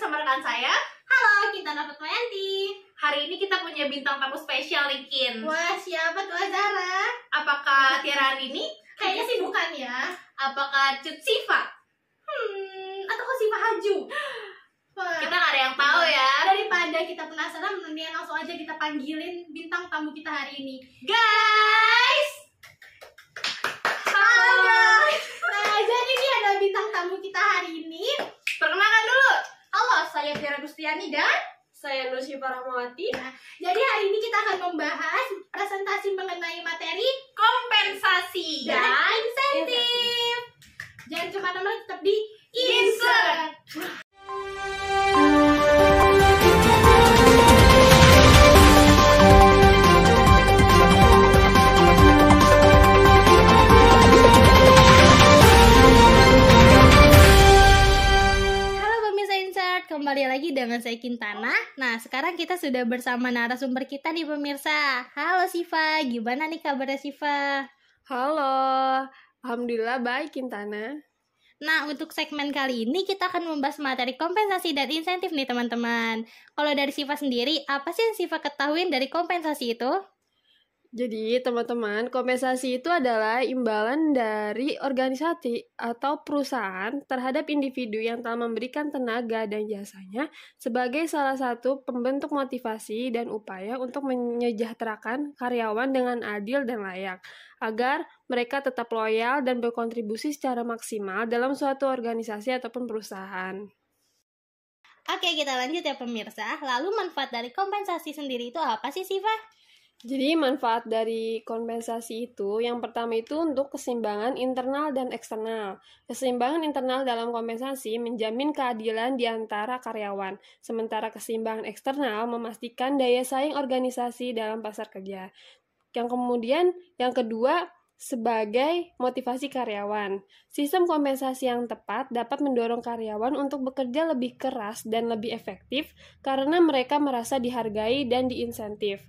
bersama rekan saya. Halo, Kintana Fatmayanti. Hari ini kita punya bintang tamu spesial nih, Kin. Wah, siapa tuh Azara? Apakah Tiara hari ini? Kayaknya sih bukan ya. Apakah Cut Siva? Atau kok Siva Haju? Wah, Kita nggak ada yang tahu ya. Daripada kita penasaran, mendingan langsung aja kita panggilin bintang tamu kita hari ini. Guys! Halo guys. Nah, jadi ini ada bintang tamu kita hari ini. Perkenalkan dulu. Halo, saya Tiara Gustiani dan Saya Nur Syifa Rahmawati. Nah, jadi hari ini kita akan membahas presentasi mengenai materi Kompensasi dan insentif. Jangan kemana-mana, tetap di Insert. Kembali lagi dengan saya Kintana. Nah, sekarang kita sudah bersama narasumber kita nih pemirsa. Halo Siva, gimana nih kabarnya Siva? Halo, alhamdulillah baik Kintana. Nah, untuk segmen kali ini kita akan membahas materi kompensasi dan insentif nih teman-teman. Kalau dari Siva sendiri, apa sih yang Siva ketahuin dari kompensasi itu? Jadi teman-teman, kompensasi itu adalah imbalan dari organisasi atau perusahaan terhadap individu yang telah memberikan tenaga dan jasanya sebagai salah satu pembentuk motivasi dan upaya untuk menyejahterakan karyawan dengan adil dan layak, agar mereka tetap loyal dan berkontribusi secara maksimal dalam suatu organisasi ataupun perusahaan. Oke, kita lanjut ya pemirsa. Lalu manfaat dari kompensasi sendiri itu apa sih Siva? Jadi manfaat dari kompensasi itu, yang pertama itu untuk keseimbangan internal dan eksternal. Keseimbangan internal dalam kompensasi menjamin keadilan di antara karyawan, sementara keseimbangan eksternal memastikan daya saing organisasi dalam pasar kerja. Yang kedua, sebagai motivasi karyawan. Sistem kompensasi yang tepat dapat mendorong karyawan untuk bekerja lebih keras dan lebih efektif karena mereka merasa dihargai dan diinsentif.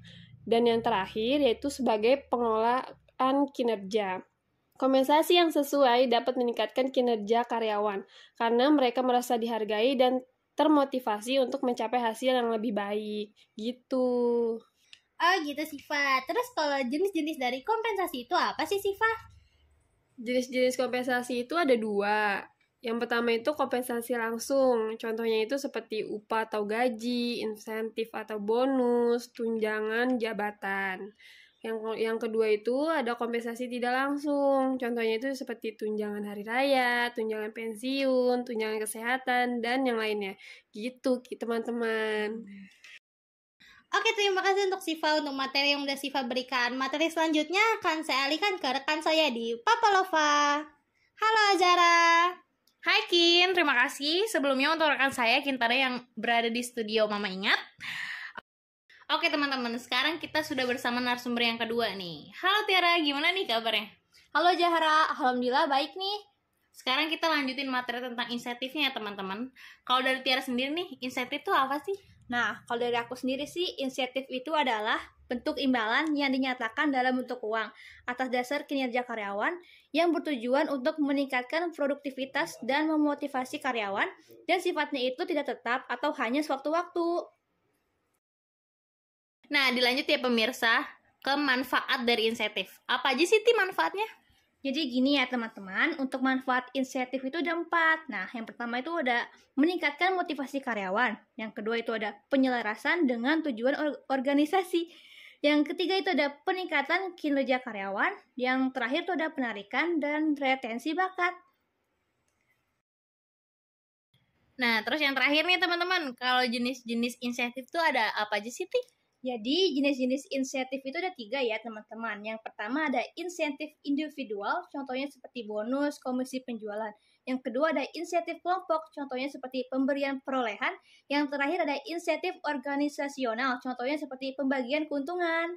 Dan yang terakhir yaitu sebagai pengelolaan kinerja. Kompensasi yang sesuai dapat meningkatkan kinerja karyawan karena mereka merasa dihargai dan termotivasi untuk mencapai hasil yang lebih baik. Gitu. Oh gitu Siva. Terus kalau jenis-jenis dari kompensasi itu apa sih Siva? Jenis-jenis kompensasi itu ada dua. Yang pertama itu kompensasi langsung, contohnya itu seperti upah atau gaji, insentif atau bonus, tunjangan jabatan. Yang kedua itu ada kompensasi tidak langsung, contohnya itu seperti tunjangan hari raya, tunjangan pensiun, tunjangan kesehatan, dan yang lainnya. Gitu teman-teman. Oke, terima kasih untuk Siva untuk materi yang udah Siva berikan. Materi selanjutnya akan saya alihkan ke rekan saya di Papalova. Halo Azara. Hai Kin, terima kasih sebelumnya untuk rekan saya Kintana yang berada di studio Mama Ingat. Oke teman-teman, sekarang kita sudah bersama narasumber yang kedua nih. Halo Tiara, gimana nih kabarnya? Halo Zahra, alhamdulillah baik nih. Sekarang kita lanjutin materi tentang insentifnya ya teman-teman. Kalau dari Tiara sendiri nih, insentif itu apa sih? Nah, kalau dari aku sendiri sih, insentif itu adalah bentuk imbalan yang dinyatakan dalam bentuk uang atas dasar kinerja karyawan yang bertujuan untuk meningkatkan produktivitas dan memotivasi karyawan, dan sifatnya itu tidak tetap atau hanya sewaktu-waktu. Nah, dilanjut ya pemirsa ke manfaat dari insentif. Apa aja sih manfaatnya? Jadi gini ya teman-teman, untuk manfaat insentif itu ada 4. Nah, yang pertama itu ada meningkatkan motivasi karyawan. Yang kedua itu ada penyelarasan dengan tujuan organisasi. Yang ketiga itu ada peningkatan kinerja karyawan. Yang terakhir itu ada penarikan dan retensi bakat. Nah, terus yang terakhir nih teman-teman, kalau jenis-jenis insentif itu ada apa aja sih, Ti? Jadi jenis-jenis insentif itu ada 3 ya teman-teman. Yang pertama ada insentif individual, contohnya seperti bonus, komisi penjualan. Yang kedua ada insentif kelompok, contohnya seperti pemberian perolehan. Yang terakhir ada insentif organisasional, contohnya seperti pembagian keuntungan.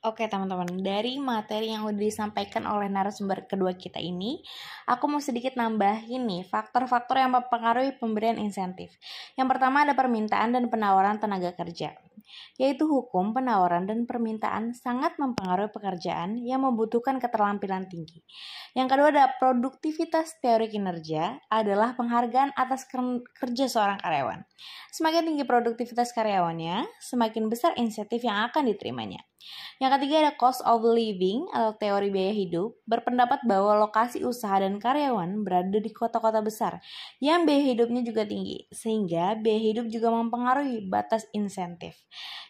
Oke teman-teman, dari materi yang udah disampaikan oleh narasumber kedua kita ini, aku mau sedikit nambahin nih faktor-faktor yang mempengaruhi pemberian insentif. Yang pertama ada permintaan dan penawaran tenaga kerja. yaitu hukum penawaran dan permintaan sangat mempengaruhi pekerjaan yang membutuhkan keterampilan tinggi. Yang kedua ada produktivitas teori kinerja adalah penghargaan atas kerja seorang karyawan. Semakin tinggi produktivitas karyawannya, semakin besar insentif yang akan diterimanya. Yang ketiga ada cost of living atau teori biaya hidup, berpendapat bahwa lokasi usaha dan karyawan berada di kota-kota besar yang biaya hidupnya juga tinggi, sehingga biaya hidup juga mempengaruhi batas insentif.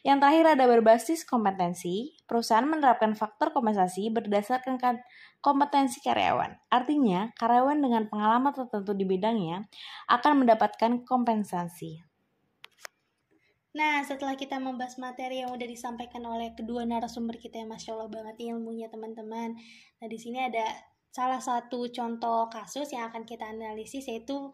Yang terakhir ada berbasis kompetensi, perusahaan menerapkan faktor kompensasi berdasarkan kompetensi karyawan. Artinya, karyawan dengan pengalaman tertentu di bidangnya akan mendapatkan kompensasi. Nah, setelah kita membahas materi yang udah disampaikan oleh kedua narasumber kita yang Masya Allah banget ilmunya teman-teman. Nah, di sini ada salah satu contoh kasus yang akan kita analisis, yaitu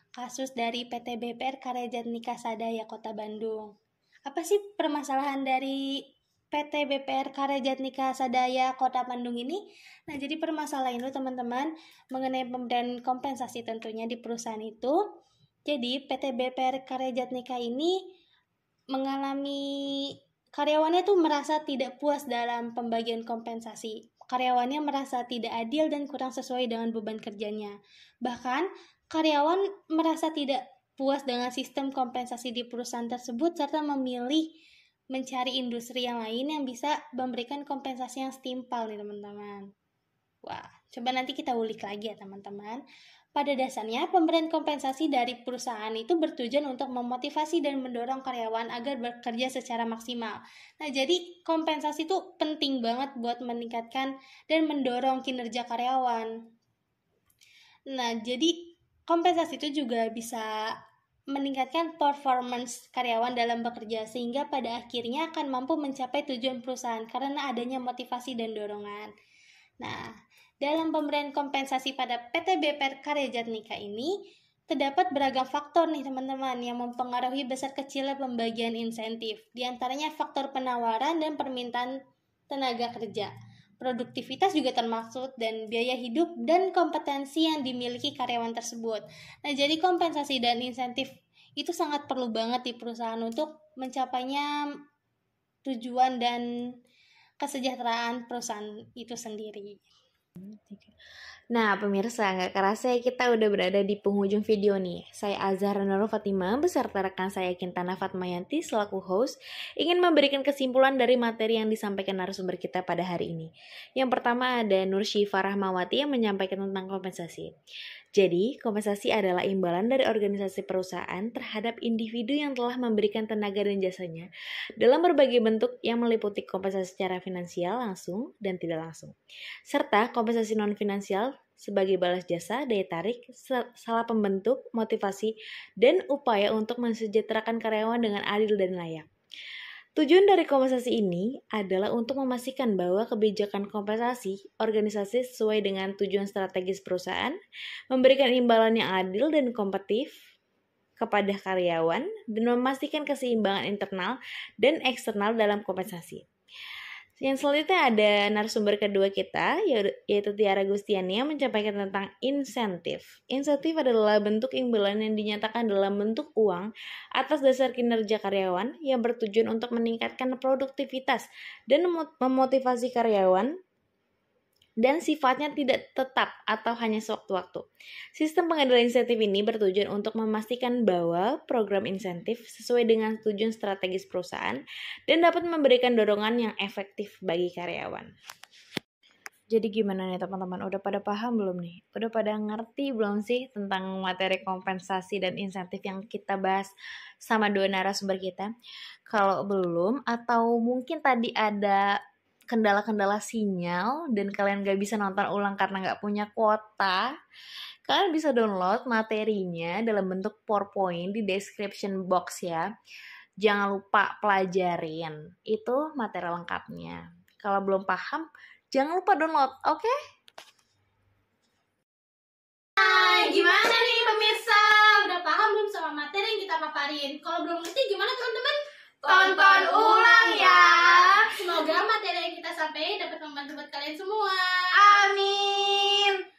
kasus dari PT BPR Karya Jatnika Sadaya Kota Bandung. Apa sih permasalahan dari PT BPR Karya Jatnika Sadaya Kota Bandung ini? Nah, jadi permasalahan itu teman-teman mengenai pemberian kompensasi tentunya di perusahaan itu. Jadi PT BPR Karya Jatnika ini mengalami karyawannya tuh merasa tidak puas dalam pembagian kompensasi. Karyawannya merasa tidak adil dan kurang sesuai dengan beban kerjanya. Bahkan karyawan merasa tidak puas dengan sistem kompensasi di perusahaan tersebut serta memilih mencari industri yang lain yang bisa memberikan kompensasi yang setimpal nih teman-teman. Wah, coba nanti kita ulik lagi ya teman-teman. Pada dasarnya, pemberian kompensasi dari perusahaan itu bertujuan untuk memotivasi dan mendorong karyawan agar bekerja secara maksimal. Nah, jadi kompensasi itu penting banget buat meningkatkan dan mendorong kinerja karyawan. Nah, jadi kompensasi itu juga bisa meningkatkan performance karyawan dalam bekerja sehingga pada akhirnya akan mampu mencapai tujuan perusahaan karena adanya motivasi dan dorongan. Nah, dalam pemberian kompensasi pada PT BPR Karya Jatnika ini, terdapat beragam faktor nih teman-teman yang mempengaruhi besar kecilnya pembagian insentif. Di antaranya faktor penawaran dan permintaan tenaga kerja. Produktivitas juga termaksud dan biaya hidup dan kompetensi yang dimiliki karyawan tersebut. Nah, jadi kompensasi dan insentif itu sangat perlu banget di perusahaan untuk mencapainya tujuan dan kesejahteraan perusahaan itu sendiri. Nah, pemirsa, nggak kerasa ya kita udah berada di penghujung video nih. Saya Azhar Nurul Fatimah beserta rekan saya Kintana Fatmayanti selaku host ingin memberikan kesimpulan dari materi yang disampaikan narasumber kita pada hari ini. Yang pertama ada Nur Syifa Rahmawati yang menyampaikan tentang kompensasi. Jadi, kompensasi adalah imbalan dari organisasi perusahaan terhadap individu yang telah memberikan tenaga dan jasanya dalam berbagai bentuk yang meliputi kompensasi secara finansial langsung dan tidak langsung, serta kompensasi non-finansial sebagai balas jasa, daya tarik, salah pembentuk, motivasi, dan upaya untuk mensejahterakan karyawan dengan adil dan layak. Tujuan dari kompensasi ini adalah untuk memastikan bahwa kebijakan kompensasi organisasi sesuai dengan tujuan strategis perusahaan, memberikan imbalan yang adil dan kompetitif kepada karyawan, dan memastikan keseimbangan internal dan eksternal dalam kompensasi. Yang selanjutnya ada narasumber kedua kita, yaitu Tiara Gustiani yang menyampaikan tentang insentif. Insentif adalah bentuk imbalan yang dinyatakan dalam bentuk uang atas dasar kinerja karyawan yang bertujuan untuk meningkatkan produktivitas dan memotivasi karyawan dan sifatnya tidak tetap atau hanya sewaktu-waktu. Sistem pengendalian insentif ini bertujuan untuk memastikan bahwa program insentif sesuai dengan tujuan strategis perusahaan dan dapat memberikan dorongan yang efektif bagi karyawan. Jadi gimana nih teman-teman, udah pada paham belum nih? Udah pada ngerti belum sih tentang materi kompensasi dan insentif yang kita bahas sama dua narasumber kita? Kalau belum, atau mungkin tadi ada kendala-kendala sinyal dan kalian gak bisa nonton ulang karena gak punya kuota, kalian bisa download materinya dalam bentuk PowerPoint di description box ya. Jangan lupa pelajarin, itu materi lengkapnya. Kalau belum paham, jangan lupa download, oke? Hai, gimana nih pemirsa? Udah paham belum sama materi yang kita paparin? Kalau belum ngerti gimana teman-teman? Tonton ulang ya. Semoga materi yang kita sampaikan dapat membantu buat kalian semua. Amin.